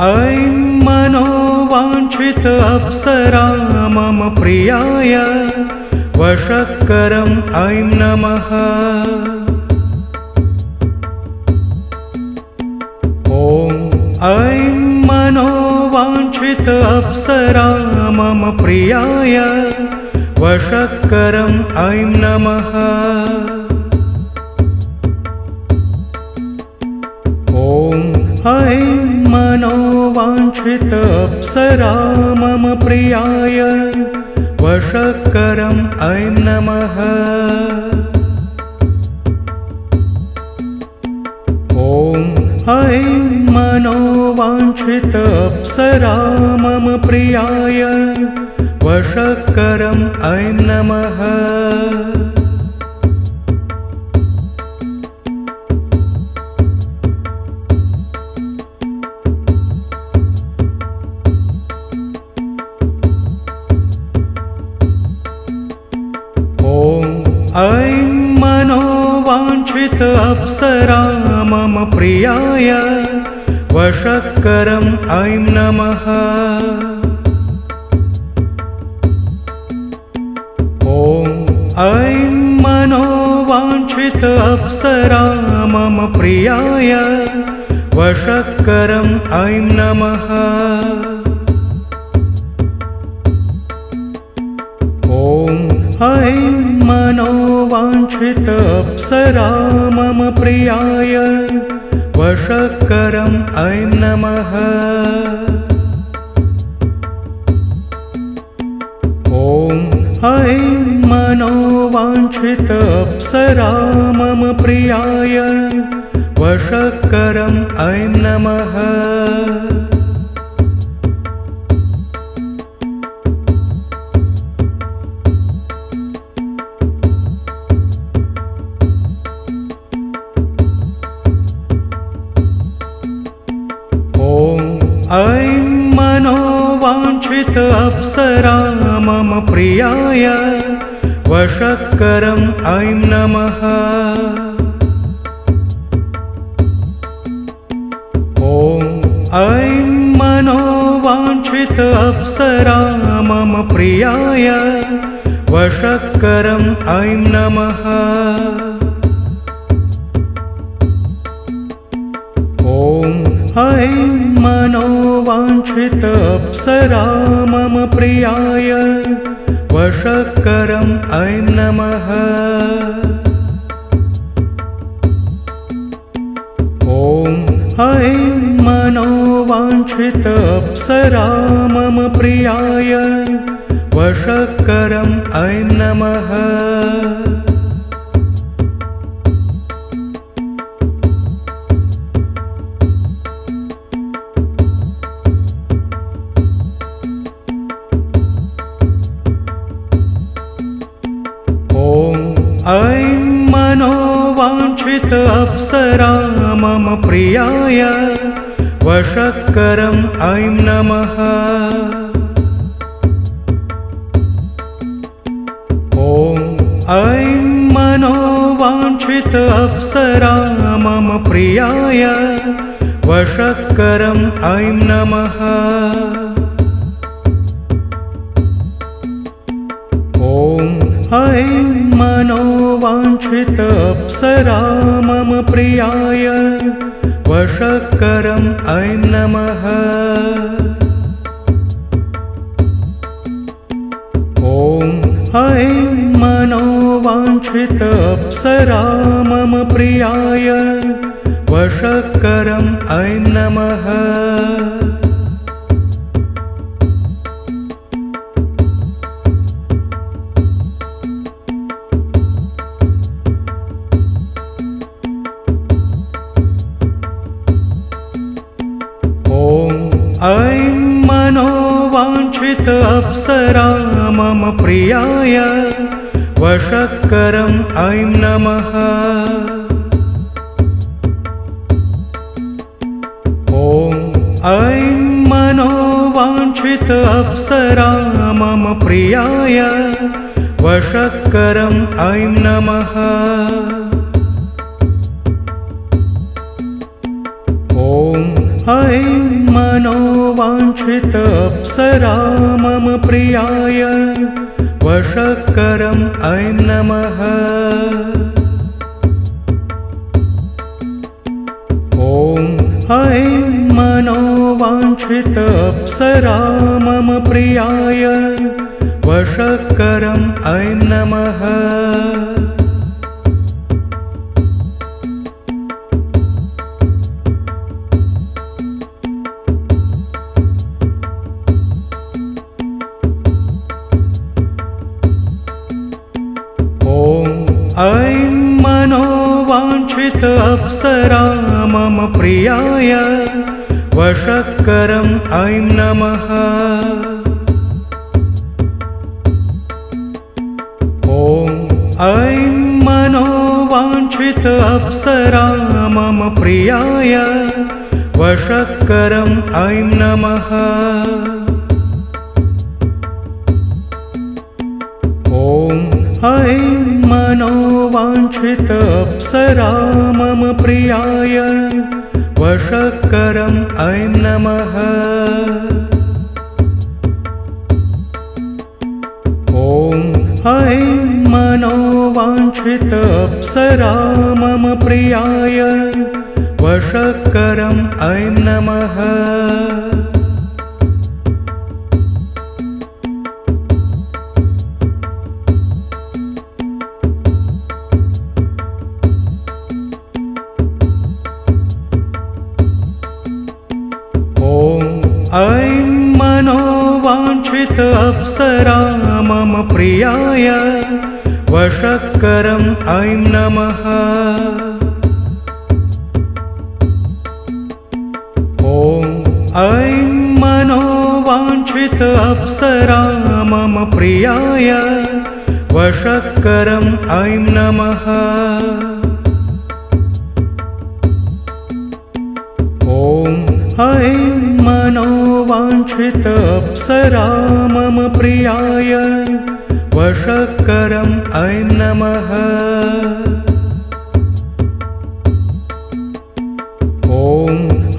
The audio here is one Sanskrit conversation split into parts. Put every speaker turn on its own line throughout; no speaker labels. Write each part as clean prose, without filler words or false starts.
ऐं मनोवाञ्छित अप्सरा मम प्रियाय वशक्करम् ऐं नमः। ॐ ऐं मनोवाञ्छित अप्सरा मम प्रियाय वशक्करम् ऐं नमः। ॐ ऐं मनोवाञ्छित अप्सरा मम प्रियाय वशक्करम् ऐं नमः। ॐ ऐं मनोवाञ्छित अप्सरा मम प्रियाय वशक्करम् ऐं नमः। ऐं मनोवाञ्छित अप्सरा मम प्रियाय वशक्करम् ऐं नमः। ॐ ऐं मनोवाञ्छित अप्सरा मम प्रियाय वशक्करम् ऐं नमः। ॐ ऐं मनोवाञ्छित अप्सरा मम प्रियाय वशक्करम् ऐं नमः। ॐ ऐं मनोवाञ्छित अप्सरा मम प्रियाय वशक्करम् ऐं नमः। ऐं मनोवाञ्छित अप्सरा मम प्रियाय वशक्करम् ऐं नमः। ॐ ऐं मनोवाञ्छित अप्सरा मम प्रियाय वशक्करम् ऐं नमः। ॐ ऐं मनोवाञ्छित अप्सरा मम प्रियाय वशक्करम् ऐं नमः। ॐ ऐं मनोवाञ्छित अप्सरा मम प्रियाय वशक्करम् ऐं नमः। ऐं मनोवाञ्छित अप्सरा मम प्रियाय वशक्करम् ऐं नमः। ॐ ऐं मनोवाञ्छित अप्सरा मम प्रियाय वशक्करम् ऐं नमः। ॐ ऐं मनोवाञ्छित अप्सरा मम प्रियाय वशक्करम् ऐं नमः। ॐ ऐं मनोवाञ्छित अप्सरा मम प्रियाय वशक्करम् ऐं नमः। ऐं मनोवाञ्छित अप्सरा मम प्रियाय वशक्करम् ऐं नमः। ॐ ऐं मनोवाञ्छित अप्सरा मम प्रियाय वशक्करम् ऐं नमः। ॐ ऐं मनो मनोवाञ्छित अप्सरा मम प्रियाय वशक्करम् ऐं नमः। ॐ ऐं मनोवाञ्छित अप्सरा मम प्रियाय वशक्करम् ऐं नमः। ऐं मनोवाञ्छित अप्सरा मम प्रियाय वशक्करम् ऐं नमः। ॐ ऐं मनोवाञ्छित अप्सरा मम प्रियाय वशक्करम् ऐं नमः। ॐ ऐं मनोवाञ्छित अप्सरा मम प्रियाय वशक्करम् ऐं नमः। ॐ ऐं मनोवाञ्छित अप्सरा मम प्रियाय वशक्करम् ऐं नमः। ऐं मनोवाञ्छित अप्सरा मम प्रियाय वशक्करम् ऐं नमः। ॐ ऐं मनोवाञ्छित अप्सरा मम प्रियाय वशक्करम् ऐं नमः। ॐ ऐं मनोवाञ्छित अप्सरा मम प्रियाय वशक्करम् ऐं नमः। ॐ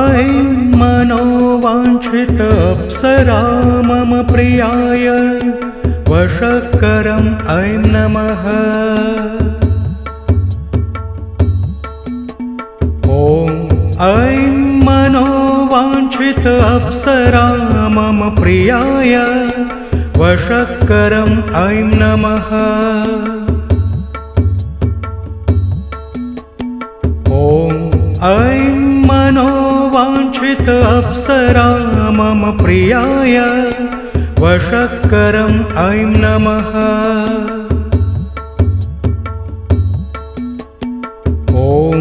ऐं मनोवाञ्छित अप्सरा मम प्रियाय वशक्करम् ऐं नमः। ॐ ऐं मनोवाञ्छित अप्सरा मम प्रियाय वशक्करम् ऐं नमः। ॐ ऐं मनोवाञ्छित अप्सरा मम प्रियाय वशक्करम् ऐं नमः। ॐ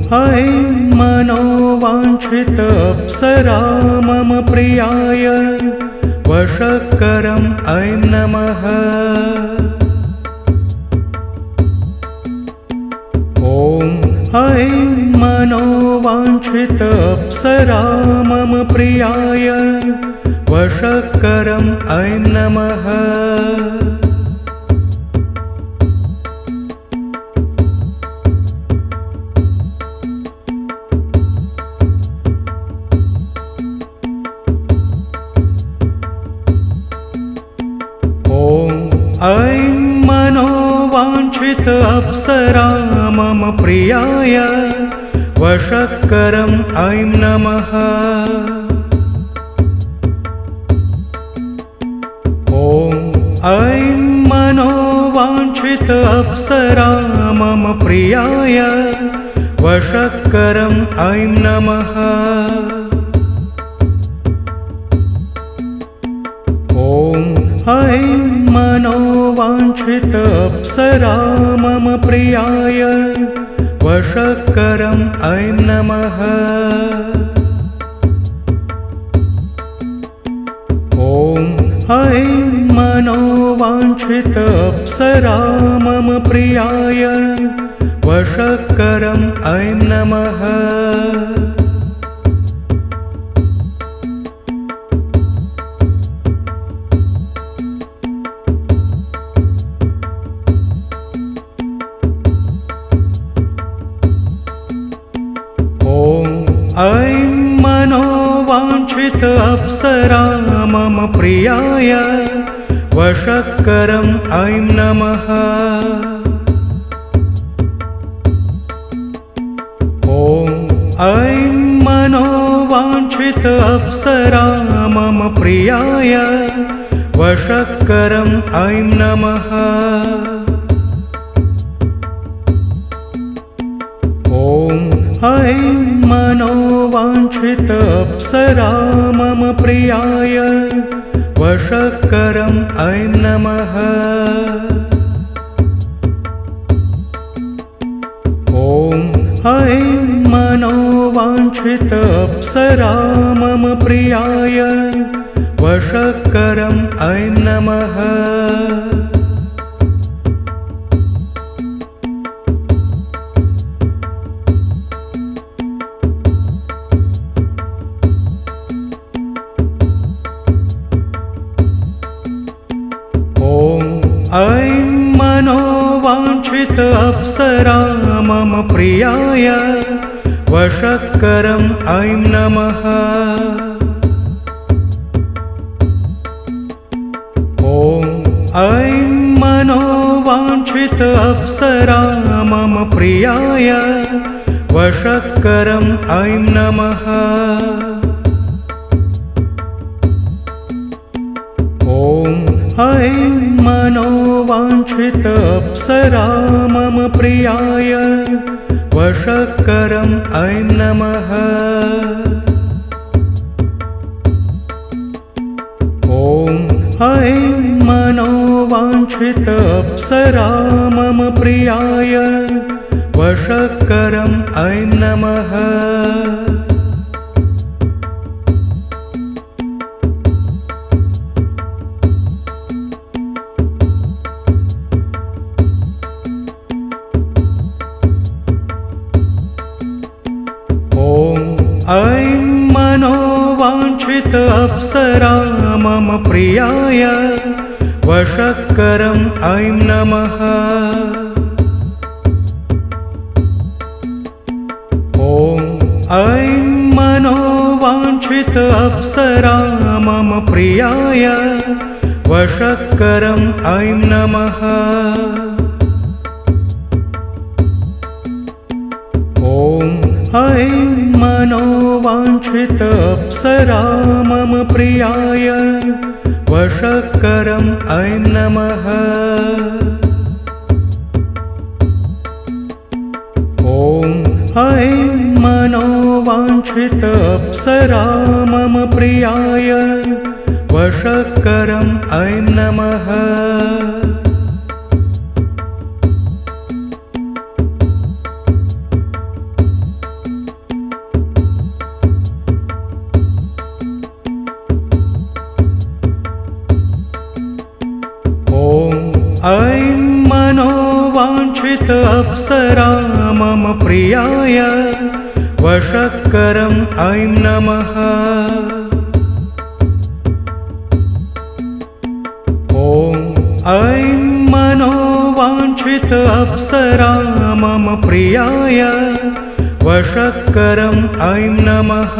ऐं मनोवाञ्छित अप्सरा मम प्रियाय वशक्करम् ऐं नमः। ॐ ऐं मनोवाञ्छित अप्सरा मम प्रियाय वशक्करम् ऐं नमः। ऐं मनोवाञ्छित अप्सरा मम प्रियाय वशक्करम् ऐं नमः। ॐ ऐं मनोवाञ्छित अप्सरा मम प्रियाय वशक्करम् ऐं नमः। ॐ ऐं मनोवाञ्छित अप्सरा मम प्रियाय वशक्करम् ऐं नमः। ॐ ऐं मनोवाञ्छित अप्सरा मम प्रियाय वशक्करम् ऐं नमः। ऐं मनोवाञ्छित अप्सरा मम प्रियाय वशक्करम् ऐं नमः। ॐ ऐं मनोवाञ्छित अप्सरा मम प्रियाय वशक्करम् ऐं नमः। ॐ ऐं मनोवाञ्छित अप्सरा मम प्रियाय वशक्करम् ऐं नमः। ॐ ऐं मनोवाञ्छित अप्सरा मम प्रियाय वशक्करम् ऐं नमः। ऐं मनोवाञ्छित अप्सरा मम प्रियाय वशक्करम् ऐं नमः। ॐ ऐं मनोवाञ्छित अप्सरा मम प्रियाय वशक्करम् ऐं नमः। ॐ ऐं मनोवाञ्छित अप्सरा मम प्रियाय वशक्करम् ऐं नमः। ॐ ऐं मनोवाञ्छित अप्सरा मम प्रियाय वशक्करम् ऐं नमः। ऐं मनोवाञ्छित अप्सरा मम प्रियाय वशक्करम् ऐं नमः। ॐ ऐं मनोवाञ्छित अप्सरा मम प्रियाय वशक्करम् ऐं नमः। ॐ ऐं मनोवाञ्छित अप्सरा मम प्रियाय वशक्करम् ऐं नमः। ॐ ऐं मनोवाञ्छित अप्सरा मम प्रियाय वशक्करम् ऐं नमः। ऐं मनोवाञ्छित अप्सरा मम प्रियाय वशक्करम् ऐं नमः। ॐ ऐं मनोवाञ्छित अप्सरा मम प्रियाय वशक्करम् ऐं नमः।